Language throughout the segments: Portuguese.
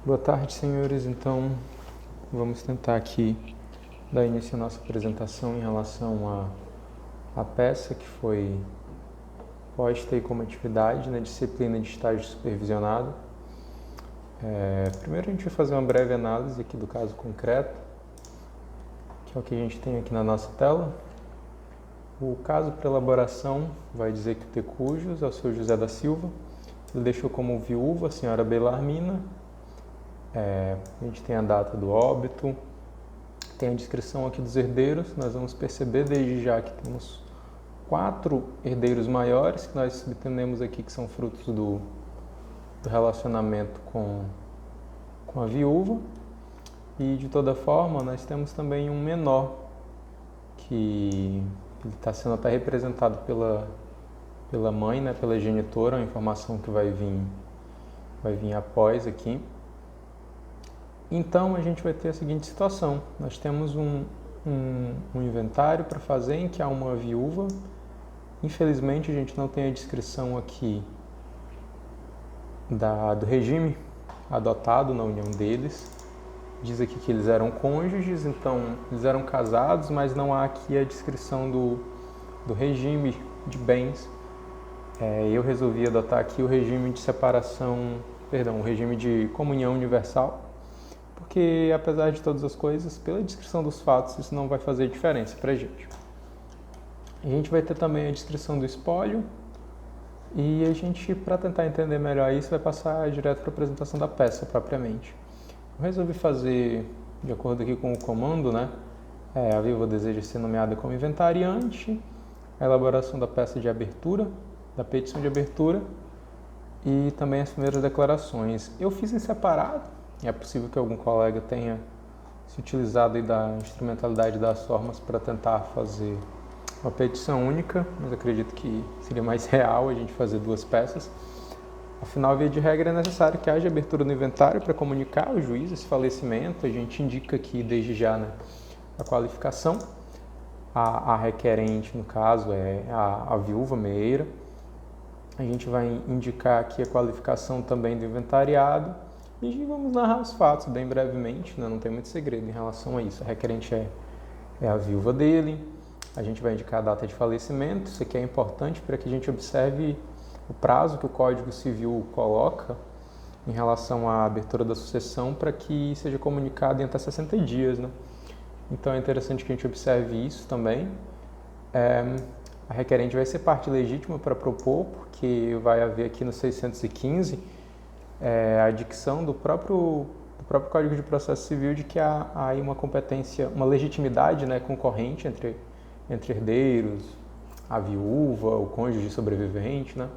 Boa tarde, senhores. Então, vamos tentar aqui dar início à nossa apresentação em relação à peça que foi posta aí como atividade na disciplina de estágio supervisionado. Primeiro a gente vai fazer uma breve análise aqui do caso concreto, que é o que a gente tem aqui na nossa tela. O caso para elaboração vai dizer que o Tecujus é o seu José da Silva. Ele deixou como viúva a senhora Belarmina. A gente tem a data do óbito, tem a descrição aqui dos herdeiros. Nós vamos perceber desde já que temos 4 herdeiros maiores, que nós subentendemos aqui que são frutos do relacionamento com a viúva. E de toda forma, nós temos também um menor, que ele está sendo até representado pela mãe, né, pela genitora, uma informação que vai vir após aqui. Então a gente vai ter a seguinte situação: nós temos um inventário para fazer em que há uma viúva. Infelizmente a gente não tem a descrição aqui do regime adotado na união deles. Diz aqui que eles eram cônjuges, então eles eram casados, mas não há aqui a descrição do regime de bens. Eu resolvi adotar aqui o regime de o regime de comunhão universal, porque apesar de todas as coisas, pela descrição dos fatos, isso não vai fazer diferença para a gente. A gente vai ter também a descrição do espólio, e a gente, para tentar entender melhor isso, vai passar direto para a apresentação da peça propriamente. Eu resolvi fazer, de acordo aqui com o comando, né? A viúva deseja ser nomeada como inventariante, a elaboração da peça de abertura, da petição de abertura e também as primeiras declarações. Eu fiz em separado, é possível que algum colega tenha se utilizado aí da instrumentalidade das formas para tentar fazer uma petição única, mas acredito que seria mais real a gente fazer 2 peças. Afinal, via de regra, é necessário que haja abertura no inventário para comunicar ao juiz esse falecimento. A gente indica aqui desde já, né, a qualificação. A requerente, no caso, é a viúva meeira. A gente vai indicar aqui a qualificação também do inventariado e vamos narrar os fatos bem brevemente, né? Não tem muito segredo em relação a isso. A requerente é a viúva dele. A gente vai indicar a data de falecimento. Isso aqui é importante para que a gente observe o prazo que o Código Civil coloca em relação à abertura da sucessão para que seja comunicado em até 60 dias, né? Então é interessante que a gente observe isso também. A requerente vai ser parte legítima para propor, porque vai haver aqui no 615 a dicção do próprio Código de Processo Civil de que há aí uma competência, uma legitimidade, né, concorrente entre herdeiros, a viúva, o cônjuge sobrevivente, né?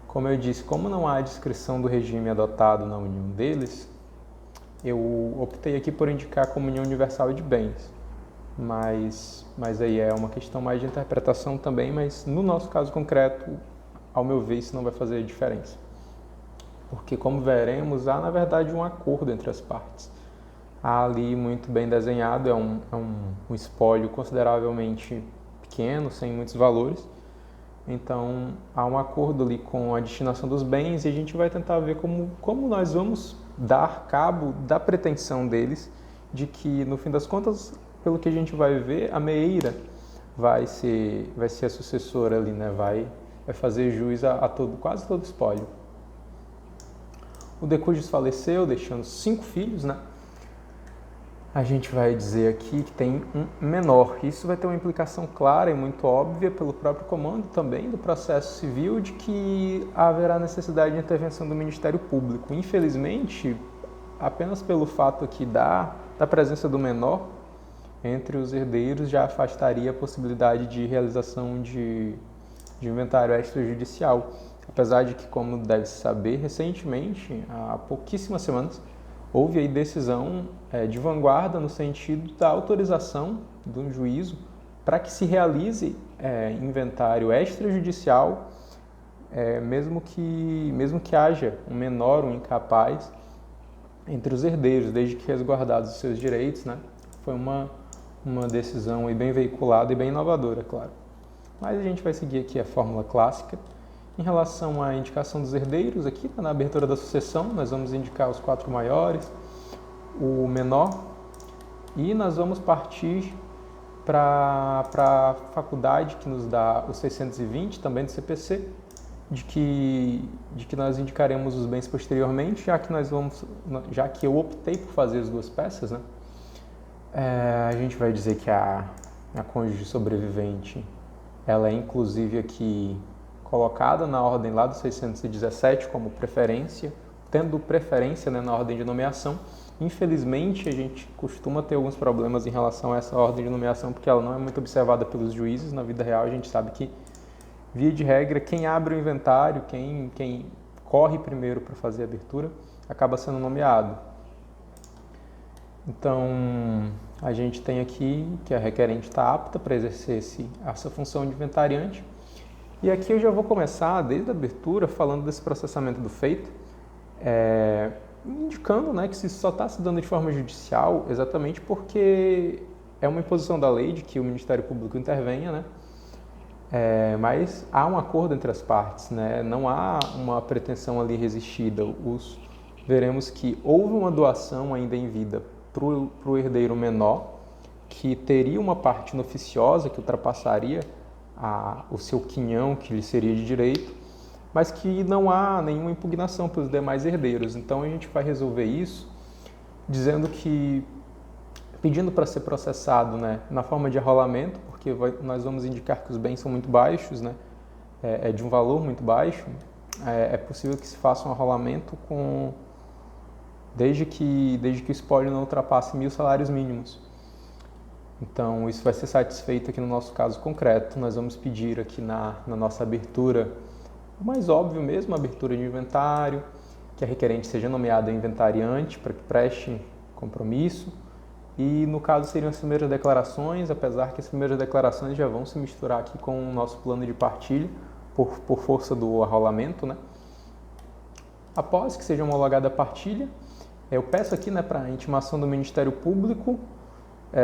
Como eu disse, como não há descrição do regime adotado na união deles, eu optei aqui por indicar a comunhão universal de bens. Mas aí é uma questão mais de interpretação também, mas no nosso caso concreto, ao meu ver, isso não vai fazer diferença. Porque, como veremos, há na verdade um acordo entre as partes. Há ali, muito bem desenhado, é um espólio consideravelmente pequeno, sem muitos valores. Então, há um acordo ali com a destinação dos bens e a gente vai tentar ver como nós vamos dar cabo da pretensão deles de que, no fim das contas, pelo que a gente vai ver, a meeira vai ser a sucessora ali, né? Vai fazer jus a quase todo o espólio. O Tecujus faleceu, deixando 5 filhos, né? A gente vai dizer aqui que tem um menor. Isso vai ter uma implicação clara e muito óbvia pelo próprio comando também do processo civil de que haverá necessidade de intervenção do Ministério Público. Infelizmente, apenas pelo fato aqui da presença do menor entre os herdeiros já afastaria a possibilidade de realização de inventário extrajudicial. Apesar de que, como deve-se saber, recentemente, há pouquíssimas semanas, houve aí decisão de vanguarda no sentido da autorização de um juízo para que se realize inventário extrajudicial, mesmo que haja um menor, um incapaz, entre os herdeiros, desde que resguardados os seus direitos, né? Foi uma decisão aí bem veiculada e bem inovadora, claro. Mas a gente vai seguir aqui a fórmula clássica Em relação à indicação dos herdeiros, aqui na abertura da sucessão, nós vamos indicar os 4 maiores, o menor, e nós vamos partir para a faculdade que nos dá os 620, também do CPC, de que nós indicaremos os bens posteriormente, já que eu optei por fazer as 2 peças, né? A gente vai dizer que a cônjuge sobrevivente, ela é inclusive aqui colocada na ordem lá do 617 como preferência, tendo preferência, né, na ordem de nomeação. Infelizmente, a gente costuma ter alguns problemas em relação a essa ordem de nomeação, porque ela não é muito observada pelos juízes. Na vida real, a gente sabe que, via de regra, quem abre o inventário, quem corre primeiro para fazer a abertura, acaba sendo nomeado. Então, a gente tem aqui que a requerente está apta para exercer essa função de inventariante. E aqui eu já vou começar, desde a abertura, falando desse processamento do feito, indicando, né, que isso só está se dando de forma judicial exatamente porque é uma imposição da lei de que o Ministério Público intervenha, né? Mas há um acordo entre as partes, né? Não há uma pretensão ali resistida. Veremos que houve uma doação ainda em vida para o herdeiro menor, que teria uma parte noficiosa que ultrapassaria o seu quinhão, que lhe seria de direito, mas que não há nenhuma impugnação para os demais herdeiros. Então a gente vai resolver isso pedindo para ser processado, né, na forma de arrolamento, porque nós vamos indicar que os bens são muito baixos, né, de um valor muito baixo. É possível que se faça um arrolamento desde que o espólio não ultrapasse 1.000 salários mínimos. Então, isso vai ser satisfeito aqui no nosso caso concreto. Nós vamos pedir aqui na nossa abertura, o mais óbvio mesmo, a abertura de inventário, que a requerente seja nomeada inventariante para que preste compromisso. E, no caso, seriam as primeiras declarações, apesar que as primeiras declarações já vão se misturar aqui com o nosso plano de partilha, por força do arrolamento, né? Após que seja homologada a partilha, eu peço aqui, né, para a intimação do Ministério Público,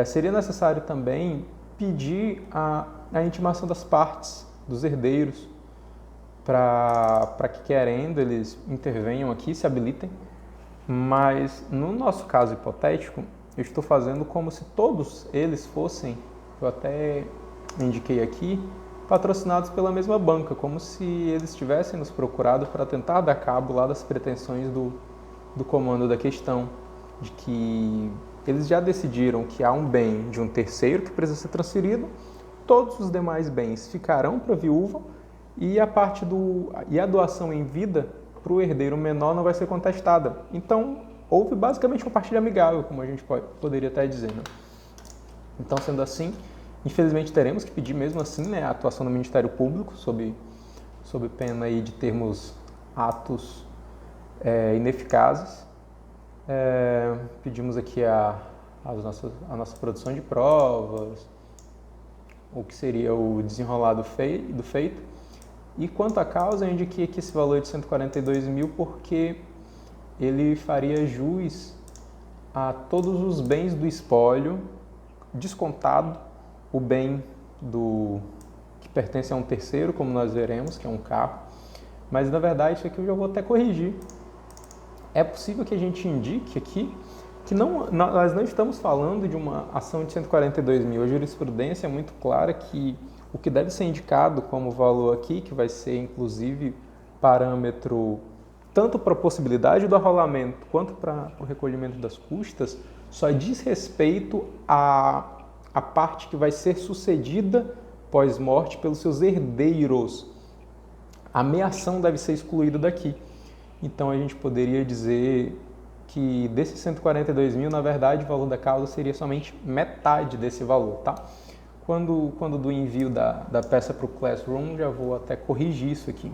seria necessário também pedir a intimação das partes, dos herdeiros, para que, querendo, eles intervenham aqui, se habilitem. Mas, no nosso caso hipotético, eu estou fazendo como se todos eles fossem, eu até indiquei aqui, patrocinados pela mesma banca, como se eles tivessem nos procurado para tentar dar cabo lá das pretensões do comando da questão, de que eles já decidiram que há um bem de um terceiro que precisa ser transferido, todos os demais bens ficarão para a viúva e a doação em vida para o herdeiro menor não vai ser contestada. Então, houve basicamente uma partilha amigável, como a gente poderia até dizer, né? Então, sendo assim, infelizmente teremos que pedir mesmo assim, né, a atuação do Ministério Público, sob pena aí de termos atos ineficazes. Pedimos aqui a nossa produção de provas, o que seria o desenrolar do feito. E quanto à causa, eu indiquei aqui esse valor de 142 mil porque ele faria jus a todos os bens do espólio, descontado o bem que pertence a um terceiro, como nós veremos, que é um carro. Mas, na verdade, isso aqui eu já vou até corrigir. É possível que a gente indique aqui que nós não estamos falando de uma ação de 142 mil. A jurisprudência é muito clara que o que deve ser indicado como valor aqui, que vai ser, inclusive, parâmetro tanto para a possibilidade do arrolamento quanto para o recolhimento das custas, só diz respeito à parte que vai ser sucedida pós-morte pelos seus herdeiros. A meação deve ser excluída daqui. Então, a gente poderia dizer que desses 142 mil, na verdade, o valor da causa seria somente metade desse valor, tá? Quando do envio da peça para o Classroom, já vou até corrigir isso aqui.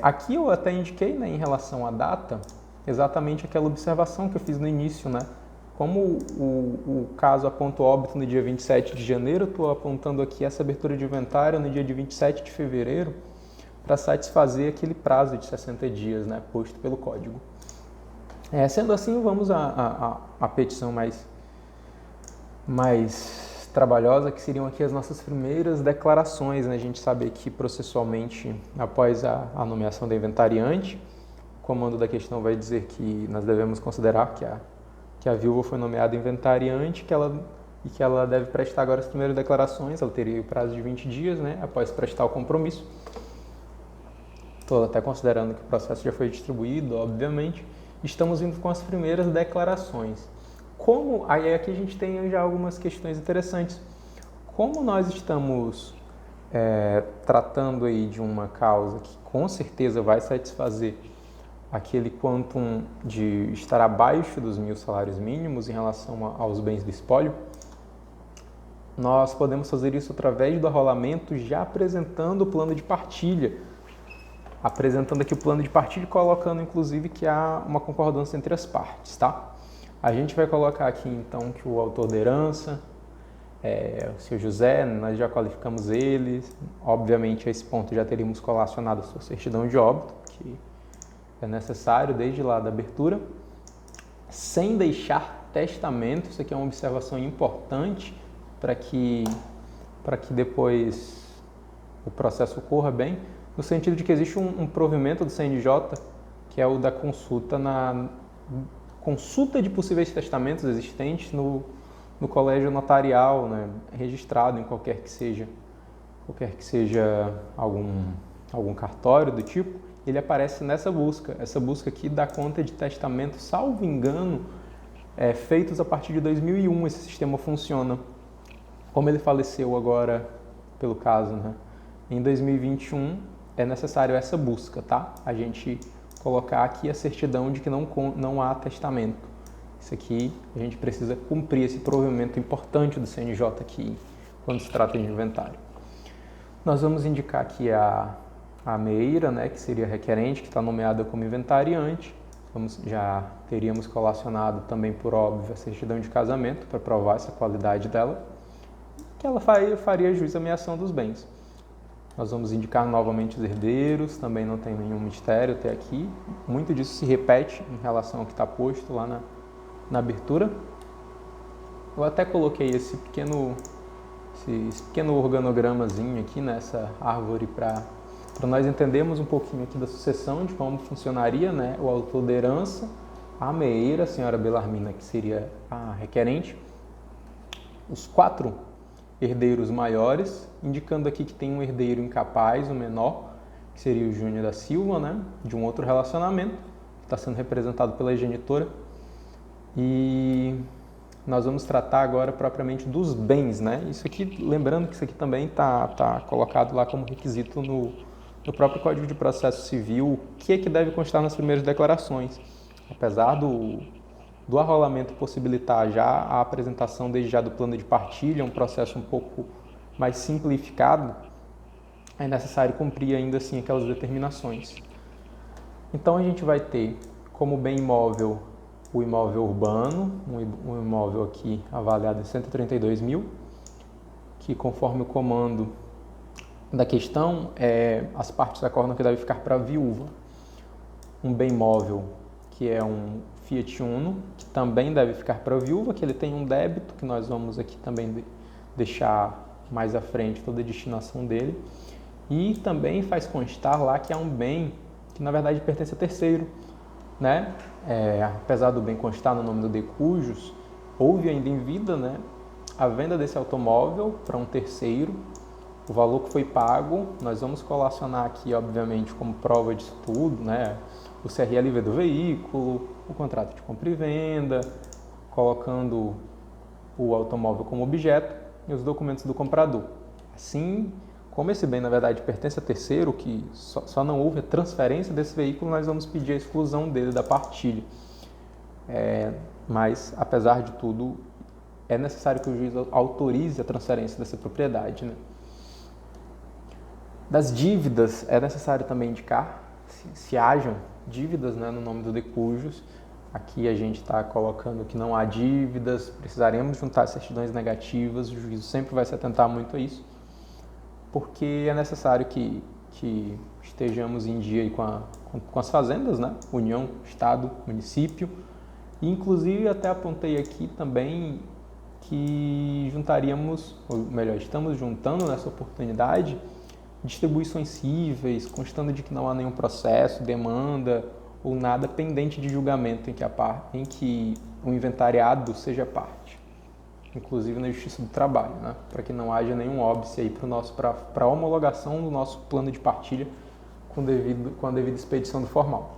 Aqui eu até indiquei, né, em relação à data, exatamente aquela observação que eu fiz no início, né? Como o caso aponta o óbito no dia 27 de janeiro, eu estou apontando aqui essa abertura de inventário no dia de 27 de fevereiro para satisfazer aquele prazo de 60 dias, né, posto pelo Código. Sendo assim, vamos à petição mais trabalhosa, que seriam aqui as nossas primeiras declarações, né? A gente sabe que processualmente, após a nomeação da inventariante, o comando da questão vai dizer que nós devemos considerar que a viúva foi nomeada inventariante e que ela deve prestar agora as primeiras declarações. Ela teria o prazo de 20 dias, né? Após prestar o compromisso. Estou até considerando que o processo já foi distribuído, obviamente. Estamos indo com as primeiras declarações. Aí aqui a gente tem já algumas questões interessantes. Como nós estamos tratando aí de uma causa que com certeza vai satisfazer aquele quantum de estar abaixo dos 1.000 salários mínimos em relação aos bens do espólio, nós podemos fazer isso através do arrolamento já apresentando o plano de partilha. Apresentando aqui o plano de partilha e colocando inclusive que há uma concordância entre as partes, tá? A gente vai colocar aqui então que o autor da herança, o seu José, nós já qualificamos ele, obviamente a esse ponto já teríamos colacionado a sua certidão de óbito, que é necessário desde lá da abertura, sem deixar testamento. Isso aqui é uma observação importante para que depois o processo ocorra bem, no sentido de que existe um provimento do CNJ, que é o da consulta consulta de possíveis testamentos existentes no colégio notarial, né, registrado em qualquer que seja algum cartório do tipo. Ele aparece nessa busca. Essa busca aqui dá conta de testamentos, salvo engano, feitos a partir de 2001. Esse sistema funciona. Como ele faleceu agora, pelo caso, né, em 2021, é necessário essa busca, tá? A gente colocar aqui a certidão de que não há testamento. Isso aqui, a gente precisa cumprir esse provimento importante do CNJ aqui, quando se trata de inventário. Nós vamos indicar aqui a meira, né, que seria requerente, que está nomeada como inventariante. Já teríamos colacionado também, por óbvio, a certidão de casamento, para provar essa qualidade dela, que ela faria jus à meação dos bens. Nós vamos indicar novamente os herdeiros, também não tem nenhum mistério até aqui. Muito disso se repete em relação ao que está posto lá na abertura. Eu até coloquei esse pequeno organogramazinho aqui nessa árvore para nós entendermos um pouquinho aqui da sucessão, de como funcionaria, né? O autor da herança, a meeira, a senhora Belarmina, que seria a requerente, os 4 herdeiros maiores, indicando aqui que tem um herdeiro incapaz, o menor, que seria o Júnior da Silva, né, de um outro relacionamento, que está sendo representado pela genitora. E nós vamos tratar agora propriamente dos bens, né? Isso aqui, lembrando que isso aqui também está colocado lá como requisito no próprio Código de Processo Civil, o que é que deve constar nas primeiras declarações. Apesar do arrolamento possibilitar já a apresentação desde já do plano de partilha, um processo um pouco mais simplificado, é necessário cumprir ainda assim aquelas determinações. Então a gente vai ter como bem imóvel o imóvel urbano, um imóvel aqui avaliado em 132 mil, que conforme o comando da questão, as partes acordam que deve ficar para a viúva. Um bem imóvel que é um Fiat Uno, que também deve ficar para a viúva, que ele tem um débito, que nós vamos aqui também deixar mais à frente toda a destinação dele. E também faz constar lá que é um bem que na verdade pertence a terceiro, né? Apesar do bem constar no nome do de cujos, houve ainda em vida, né, a venda desse automóvel para um terceiro. O valor que foi pago, nós vamos colacionar aqui, obviamente, como prova disso tudo, né, o CRLV do veículo, o contrato de compra e venda, colocando o automóvel como objeto e os documentos do comprador. Assim, como esse bem, na verdade, pertence a terceiro, que só não houve a transferência desse veículo, nós vamos pedir a exclusão dele da partilha. Mas, apesar de tudo, é necessário que o juiz autorize a transferência dessa propriedade, né? Das dívidas, é necessário também indicar se hajam dívidas, né, no nome do de cujos. Aqui a gente está colocando que não há dívidas, precisaremos juntar certidões negativas, o juízo sempre vai se atentar muito a isso, porque é necessário que estejamos em dia aí com as fazendas, né? União, Estado, município, e inclusive até apontei aqui também que juntaríamos, ou melhor, estamos juntando nessa oportunidade distribuições cíveis, constando de que não há nenhum processo, demanda ou nada pendente de julgamento em que o inventariado seja parte, inclusive na Justiça do Trabalho, né? Para que não haja nenhum óbice aí para a homologação do nosso plano de partilha com a devida expedição do formal.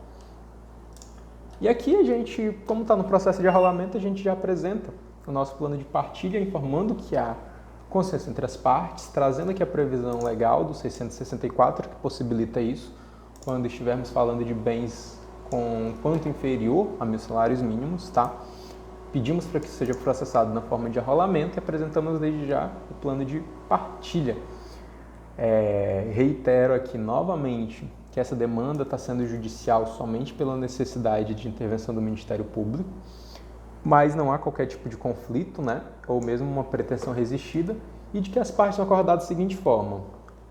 E aqui a gente, como está no processo de arrolamento, a gente já apresenta o nosso plano de partilha, informando que há consenso entre as partes, trazendo aqui a previsão legal do 664, que possibilita isso, quando estivermos falando de bens com quanto inferior a 1.000 salários mínimos, tá? Pedimos para que seja processado na forma de arrolamento e apresentamos desde já o plano de partilha. Reitero aqui novamente que essa demanda está sendo judicial somente pela necessidade de intervenção do Ministério Público, mas não há qualquer tipo de conflito, né? Ou mesmo uma pretensão resistida, e de que as partes são acordadas da seguinte forma.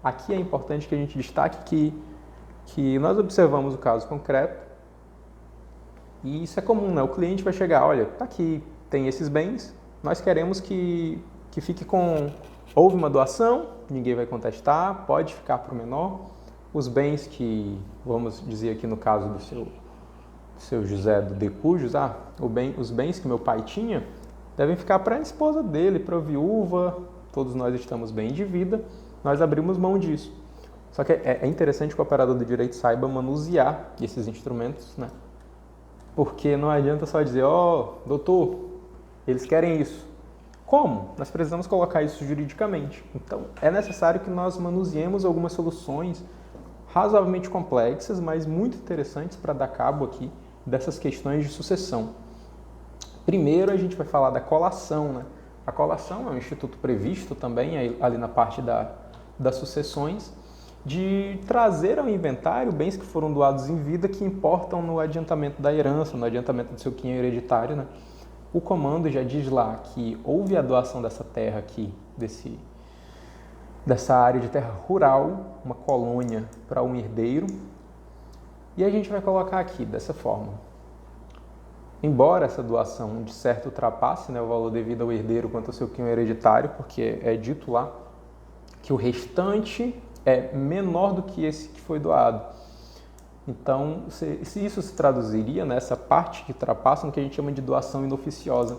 Aqui é importante que a gente destaque que nós observamos o caso concreto, e isso é comum, né? O cliente vai chegar, olha, tá aqui, tem esses bens, nós queremos que fique com... Houve uma doação, ninguém vai contestar, pode ficar para o menor. Os bens que, vamos dizer aqui no caso do seu José do Decujos, os bens que meu pai tinha devem ficar para a esposa dele, para a viúva, todos nós estamos bem de vida, nós abrimos mão disso. Só que é interessante que o operador do direito saiba manusear esses instrumentos, né? Porque não adianta só dizer, doutor, eles querem isso. Como? Nós precisamos colocar isso juridicamente. Então, é necessário que nós manuseemos algumas soluções razoavelmente complexas, mas muito interessantes para dar cabo aqui dessas questões de sucessão. Primeiro, a gente vai falar da colação, né? A colação é um instituto previsto também ali na parte das sucessões, de trazer ao inventário bens que foram doados em vida que importam no adiantamento da herança, no adiantamento do seu quinhão hereditário, né? O comando já diz lá que houve a doação dessa terra aqui, dessa área de terra rural, uma colônia para um herdeiro, e a gente vai colocar aqui dessa forma. Embora essa doação de certo ultrapasse, né, o valor devido ao herdeiro quanto ao seu quinhão hereditário, porque é dito lá que o restante é menor do que esse que foi doado. Então, se isso se traduziria nessa parte que ultrapassa no que a gente chama de doação inoficiosa.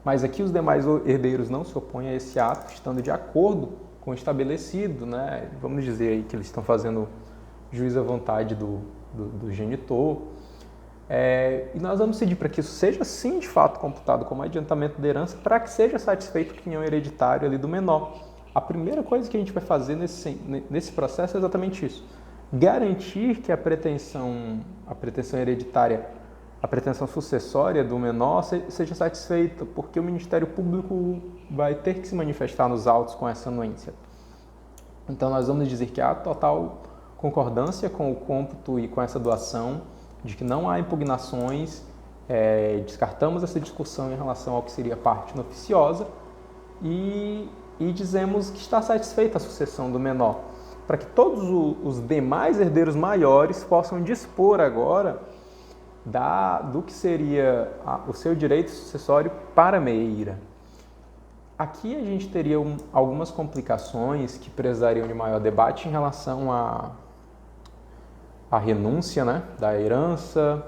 Mas aqui os demais herdeiros não se opõem a esse ato, estando de acordo com o estabelecido, né? Vamos dizer aí que eles estão fazendo juízo à vontade do genitor. E nós vamos pedir para que isso seja, sim, de fato, computado como adiantamento da herança, para que seja satisfeito o quinhão hereditário ali do menor. A primeira coisa que a gente vai fazer nesse processo é exatamente isso. Garantir que a pretensão hereditária, a pretensão sucessória do menor seja satisfeita, porque o Ministério Público vai ter que se manifestar nos autos com essa anuência. Então, nós vamos dizer que há total concordância com o cômputo e com essa doação, de que não há impugnações, descartamos essa discussão em relação ao que seria parte inoficiosa e dizemos que está satisfeita a sucessão do menor, para que todos os demais herdeiros maiores possam dispor agora do que seria o seu direito sucessório para a meieira. Aqui a gente teria algumas complicações que precisariam de maior debate em relação à renúncia, né, da herança,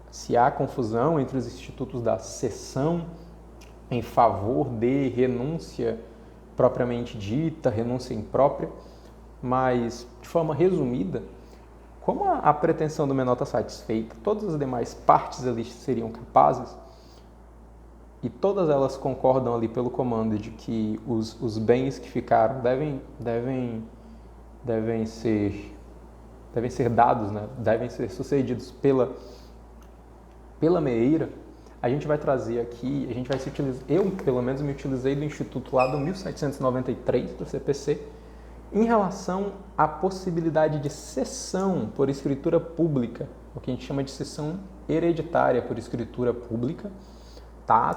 se há confusão entre os institutos da cessão em favor de renúncia propriamente dita, renúncia imprópria, mas de forma resumida, como a pretensão do menor está satisfeita, todas as demais partes ali seriam capazes, e todas elas concordam ali pelo comando de que os bens que ficaram devem ser dados, né? Devem ser sucedidos pela meieira. A gente vai trazer aqui, a gente vai se utilizar, eu pelo menos me utilizei do Instituto lá do 1793 do CPC, em relação à possibilidade de cessão por escritura pública, o que a gente chama de cessão hereditária por escritura pública.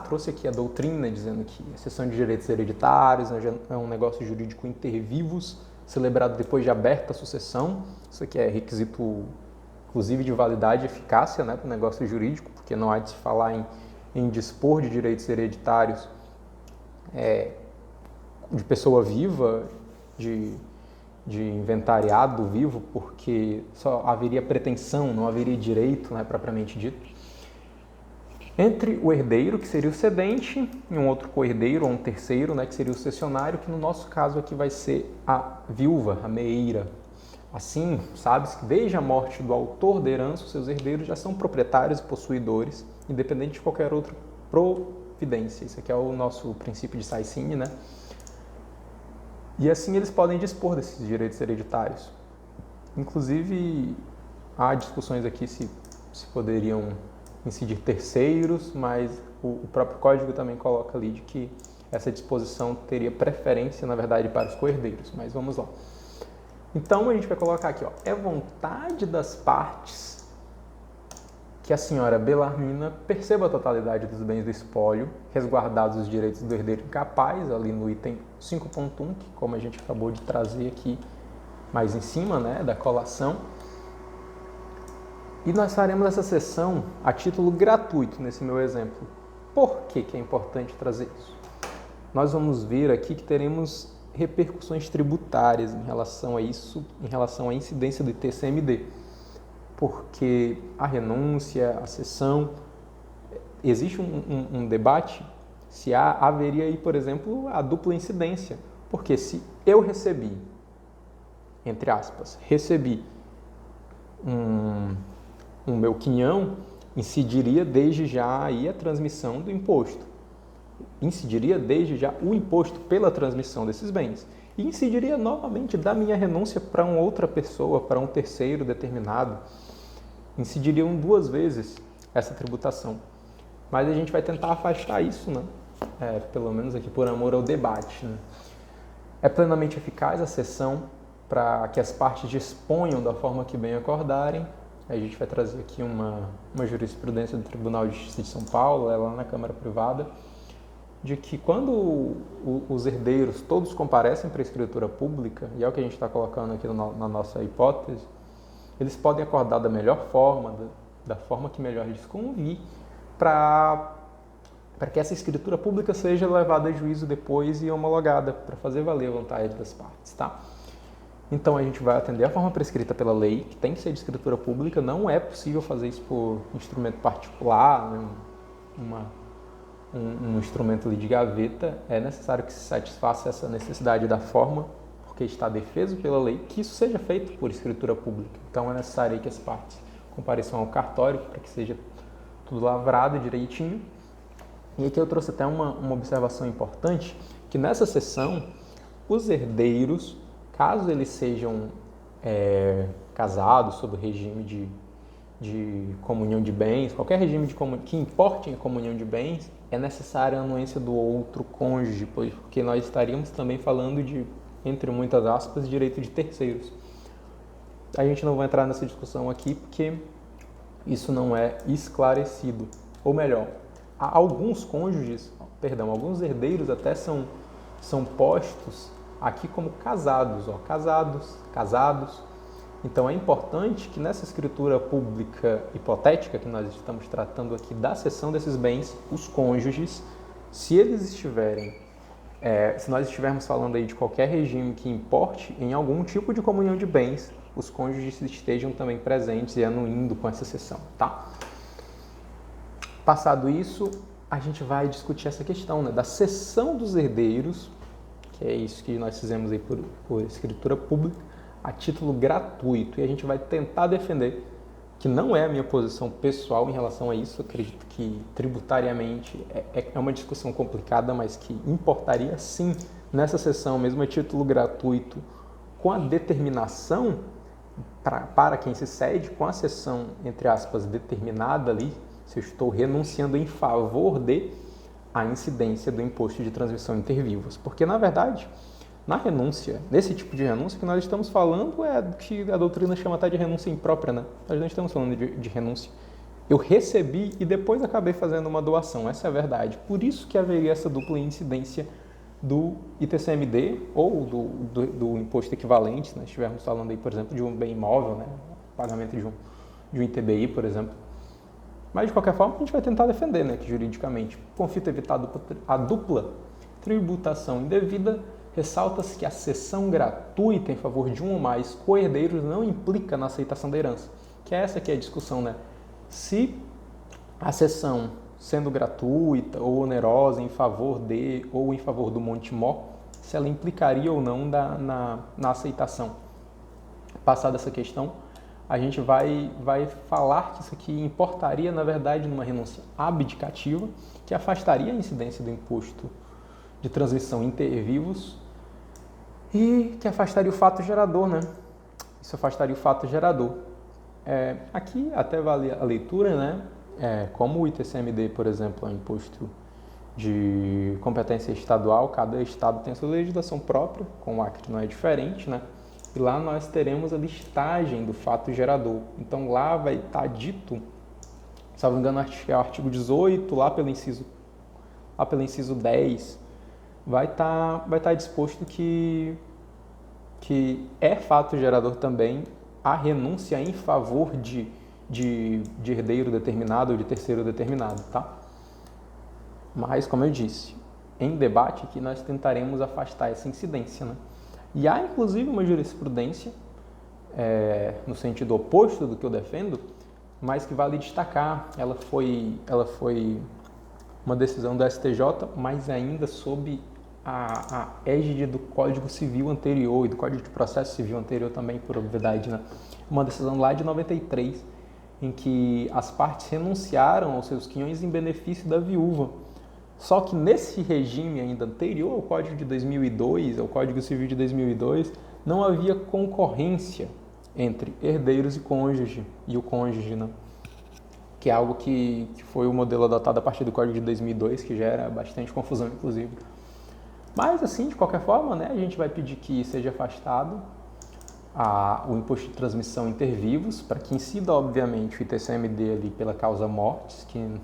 Trouxe aqui a doutrina dizendo que a cessão de direitos hereditários é um negócio jurídico inter vivos, celebrado depois de aberta a sucessão. Isso aqui é requisito, inclusive, de validade e eficácia, né, para o negócio jurídico, porque não há de se falar em dispor de direitos hereditários de pessoa viva, de inventariado vivo, porque só haveria pretensão, não haveria direito, né, propriamente dito, entre o herdeiro, que seria o cedente, e um outro co-herdeiro, ou um terceiro, né, que seria o cessionário, que no nosso caso aqui vai ser a viúva, a meeira. Assim, sabe-se que desde a morte do autor da herança, os seus herdeiros já são proprietários e possuidores, independente de qualquer outra providência. Isso aqui é o nosso princípio de Saicine, né? E assim eles podem dispor desses direitos hereditários. Inclusive, há discussões aqui se poderiam incidir terceiros, mas o próprio código também coloca ali de que essa disposição teria preferência, na verdade, para os co-herdeiros. Mas vamos lá. Então, a gente vai colocar aqui, ó, é vontade das partes que a senhora Belarmina perceba a totalidade dos bens do espólio, resguardados os direitos do herdeiro incapaz, ali no item 5.1, que como a gente acabou de trazer aqui mais em cima, né, da colação. E nós faremos essa sessão a título gratuito, nesse meu exemplo. Por que é importante trazer isso? Nós vamos ver aqui que teremos repercussões tributárias em relação a isso, em relação à incidência do ITCMD. Porque a renúncia, a cessão, existe um debate se haveria aí, por exemplo, a dupla incidência. Porque se eu recebi, entre aspas, um meu quinhão, incidiria desde já aí a transmissão do imposto. Incidiria desde já o imposto pela transmissão desses bens. E incidiria novamente da minha renúncia para uma outra pessoa, para um terceiro determinado. Incidiriam duas vezes essa tributação. Mas a gente vai tentar afastar isso, né? Pelo menos aqui por amor ao debate, né? É plenamente eficaz a sessão para que as partes disponham da forma que bem acordarem. A gente vai trazer aqui uma jurisprudência do Tribunal de Justiça de São Paulo, lá na Câmara Privada, de que quando os herdeiros todos comparecem para a escritura pública, e é o que a gente está colocando aqui na nossa hipótese, eles podem acordar da melhor forma, da forma que melhor lhes convir, para que essa escritura pública seja levada a juízo depois e homologada, para fazer valer a vontade das partes, tá? Então, a gente vai atender a forma prescrita pela lei, que tem que ser de escritura pública, não é possível fazer isso por instrumento particular, né? Um instrumento ali de gaveta. É necessário que se satisfaça essa necessidade da forma, porque está defeso pela lei, que isso seja feito por escritura pública. Então, é necessário que as partes compareçam ao cartório para que seja tudo lavrado direitinho. E aqui eu trouxe até uma observação importante, que nessa sessão, os herdeiros, caso eles sejam casados sob o regime de comunhão de bens, qualquer regime que importe em comunhão de bens, é necessária a anuência do outro cônjuge, porque nós estaríamos também falando de, entre muitas aspas, direito de terceiros. A gente não vai entrar nessa discussão aqui porque isso não é esclarecido. Ou melhor, alguns herdeiros até são postos aqui como casados, casados. Então é importante que nessa escritura pública hipotética que nós estamos tratando aqui da cessão desses bens, os cônjuges, se nós estivermos falando aí de qualquer regime que importe em algum tipo de comunhão de bens, os cônjuges estejam também presentes e anuindo com essa cessão, tá? Passado isso, a gente vai discutir essa questão, né, da cessão dos herdeiros, que é isso que nós fizemos aí por escritura pública, a título gratuito. E a gente vai tentar defender, que não é a minha posição pessoal em relação a isso, eu acredito que tributariamente é uma discussão complicada, mas que importaria sim nessa sessão, mesmo a título gratuito, com a determinação para quem se cede, com a cessão, entre aspas, determinada ali, se eu estou renunciando em favor de a incidência do imposto de transmissão inter vivos. Porque, na verdade, na renúncia, nesse tipo de renúncia que nós estamos falando é do que a doutrina chama até de renúncia imprópria, né? Nós não estamos falando de renúncia. Eu recebi e depois acabei fazendo uma doação, essa é a verdade. Por isso que haveria essa dupla incidência do ITCMD ou do imposto equivalente, se nós estivermos falando aí, por exemplo, de um bem imóvel, né? Pagamento de um ITBI, por exemplo. Mas, de qualquer forma, a gente vai tentar defender, né, que juridicamente, conflito evitar a dupla tributação indevida, ressalta-se que a cessão gratuita em favor de um ou mais co-herdeiros não implica na aceitação da herança, que é essa que é a discussão, né? Se a cessão sendo gratuita ou onerosa em favor de ou em favor do Monte-Mó, se ela implicaria ou não na aceitação. Passada essa questão, a gente vai falar que isso aqui importaria, na verdade, numa renúncia abdicativa, que afastaria a incidência do imposto de transmissão inter vivos e que afastaria o fato gerador, né? Isso afastaria o fato gerador. Aqui até vale a leitura, né? Como o ITCMD, por exemplo, é um imposto de competência estadual, cada estado tem a sua legislação própria, com o Acre não é diferente, né? E lá nós teremos a listagem do fato gerador. Então lá vai estar dito, se não me engano, é o artigo 18, lá pelo inciso 10, vai estar disposto que é fato gerador também a renúncia em favor de herdeiro determinado ou de terceiro determinado, tá? Mas, como eu disse, em debate aqui nós tentaremos afastar essa incidência, né? E há, inclusive, uma jurisprudência no sentido oposto do que eu defendo, mas que vale destacar. Ela foi uma decisão do STJ, mas ainda sob a égide do Código Civil anterior e do Código de Processo Civil anterior também, por obviedade, né? Uma decisão lá de 93, em que as partes renunciaram aos seus quinhões em benefício da viúva. Só que nesse regime ainda anterior ao Código de 2002, ao Código Civil de 2002, não havia concorrência entre herdeiros e o cônjuge, né? Que é algo que foi o modelo adotado a partir do Código de 2002, que gera bastante confusão, inclusive. Mas, assim, de qualquer forma, né, a gente vai pedir que seja afastado o imposto de transmissão inter vivos, para que incida, obviamente, o ITCMD ali pela causa mortis, que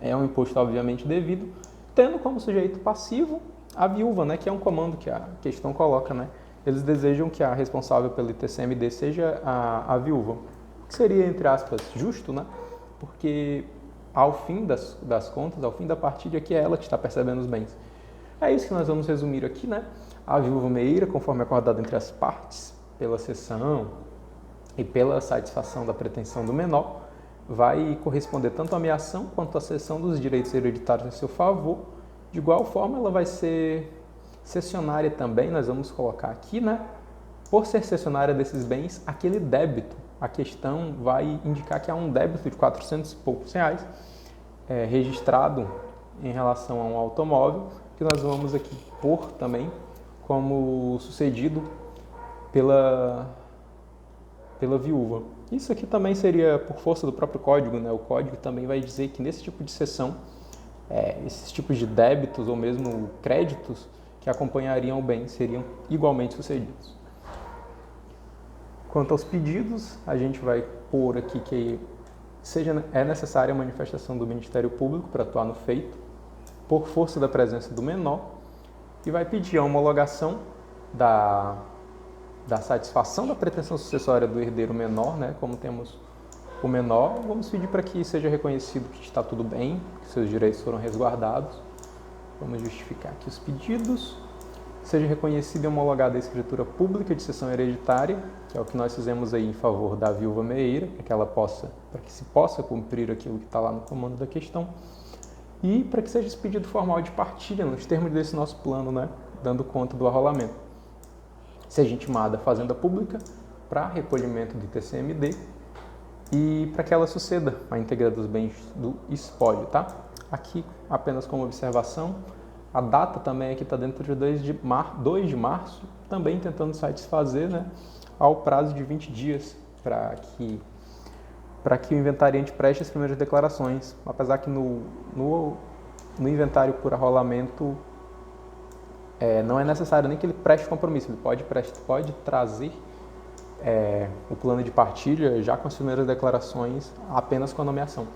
é um imposto, obviamente, devido, tendo como sujeito passivo a viúva, né, que é um comando que a questão coloca, né? Eles desejam que a responsável pelo ITCMD seja a viúva, o que seria, entre aspas, justo, né? Porque ao fim das contas, ao fim da partilha, que é ela que está percebendo os bens. É isso que nós vamos resumir aqui, né? A viúva meira, conforme acordado entre as partes, pela cessão e pela satisfação da pretensão do menor, vai corresponder tanto à ameação quanto à cessão dos direitos hereditários em seu favor. De igual forma, ela vai ser cessionária também, nós vamos colocar aqui, né? Por ser cessionária desses bens, aquele débito, a questão vai indicar que há um débito de 400 e poucos reais registrado em relação a um automóvel, que nós vamos aqui pôr também como sucedido pela viúva. Isso aqui também seria por força do próprio código, né? O código também vai dizer que nesse tipo de cessão, esses tipos de débitos ou mesmo créditos que acompanhariam o bem seriam igualmente sucedidos. Quanto aos pedidos, a gente vai pôr aqui que é necessária a manifestação do Ministério Público para atuar no feito, por força da presença do menor, e vai pedir a homologação da satisfação da pretensão sucessória do herdeiro menor, né? Como temos o menor, vamos pedir para que seja reconhecido que está tudo bem, que seus direitos foram resguardados. Vamos justificar aqui os pedidos. Seja reconhecida e homologada a escritura pública de cessão hereditária, que é o que nós fizemos aí em favor da viúva meeira, para que se possa cumprir aquilo que está lá no comando da questão, e para que seja esse pedido formal de partilha, nos termos desse nosso plano, né, dando conta do arrolamento. Seja intimada a Fazenda Pública para recolhimento do ITCMD e para que ela suceda a íntegra dos bens do espólio, tá? Aqui, apenas como observação, a data também aqui está dentro de 2 de março, também tentando satisfazer, né, ao prazo de 20 dias para que o inventariante preste as primeiras declarações, apesar que no inventário por arrolamento não é necessário nem que ele preste compromisso, ele pode trazer o plano de partilha já com as primeiras declarações apenas com a nomeação.